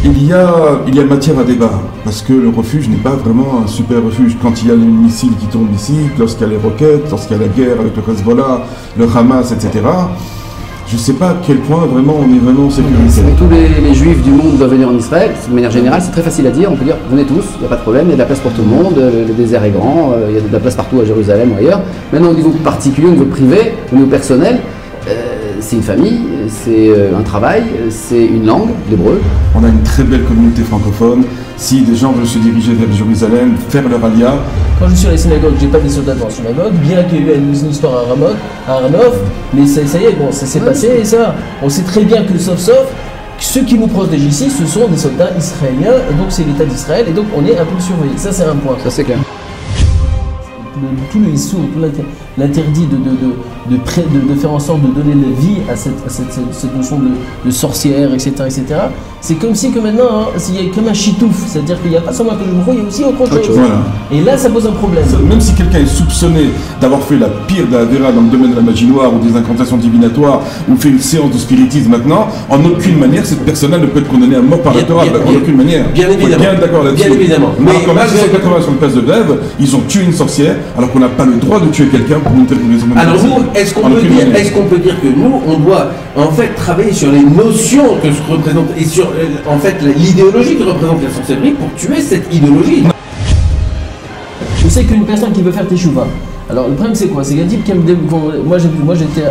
Il y a matière à débat, parce que le refuge n'est pas vraiment un super refuge. Quand il y a les missiles qui tombent ici, lorsqu'il y a les roquettes, lorsqu'il y a la guerre avec le Hezbollah, le Hamas, etc., je ne sais pas à quel point vraiment on est vraiment sécurisé. Tous les juifs du monde doivent venir en Israël. De manière générale, c'est très facile à dire. On peut dire, venez tous, il n'y a pas de problème, il y a de la place pour tout le monde, le désert est grand, il y a de la place partout à Jérusalem ou ailleurs. Maintenant, au niveau particulier, au niveau privé, au niveau personnel, c'est une famille, c'est un travail, c'est une langue, l'hébreu. On a une très belle communauté francophone. Si des gens veulent se diriger vers Jérusalem, faire leur alia. Quand je suis à la synagogue, j'ai pas des soldats dans la synagogue, bien qu'il y ait eu une histoire à Ramoth, mais ça y est, bon, ça s'est passé et ça. On sait très bien que sauf, ceux qui nous protègent ici, ce sont des soldats israéliens, et donc c'est l'État d'Israël, et donc on est un peu surveillé. Ça, c'est un point. Ça, c'est clair. Tout le issour, tout l'interdit de faire en sorte de donner la vie à cette notion de sorcière, etc. C'est comme si que maintenant, il y a comme un chitouf, c'est-à-dire qu'il n'y a pas seulement que je me vois, il y a aussi autre chose. Voilà. Et là, ça pose un problème. Même si quelqu'un est soupçonné d'avoir fait la pire d'Avera dans le domaine de la magie noire ou des incantations divinatoires ou fait une séance de spiritisme maintenant, en aucune manière, cette personne-là ne peut être condamnée à mort par la Torah, en aucune manière. Bien évidemment. Bien d'accord là-dessus. Bien évidemment. Mais quand même, 180 sur le place de grève, ils ont tué une sorcière, alors qu'on n'a pas le droit de tuer quelqu'un pour une telle raison. Alors nous, est-ce qu'on peut dire que nous, on doit en fait travailler sur les notions que se représente et sur en fait l'idéologie que représente la sorcellerie pour tuer cette idéologie? Je sais qu'une personne qui veut faire teshuva, alors le problème c'est quoi? C'est qu'un type qui aime moi j'étais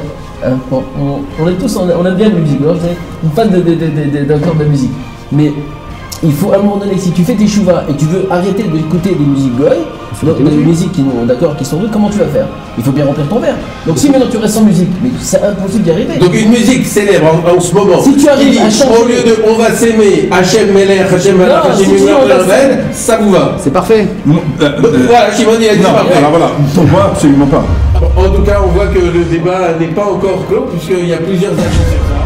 on est tous, on aime bien la musique, j'étais une fan d'un corps de la musique, mais il faut à un moment donné, si tu fais tes chouvas et tu veux arrêter d'écouter des musiques goy, des musiques qui sont d'autres, comment tu vas faire? Il faut bien remplir ton verre. Donc si maintenant tu restes sans musique, mais c'est impossible d'y arriver. Donc une musique célèbre en ce moment. Si tu arrives à changer, au lieu de on va s'aimer, Hachem Meler, Hachem Malach, Hachem Yudel, ça vous va? C'est parfait. Voilà, Shimon il a dit parfait. Alors voilà, pour moi, absolument pas. En tout cas, on voit que le débat n'est pas encore clos puisqu'il y a plusieurs actions sur ça.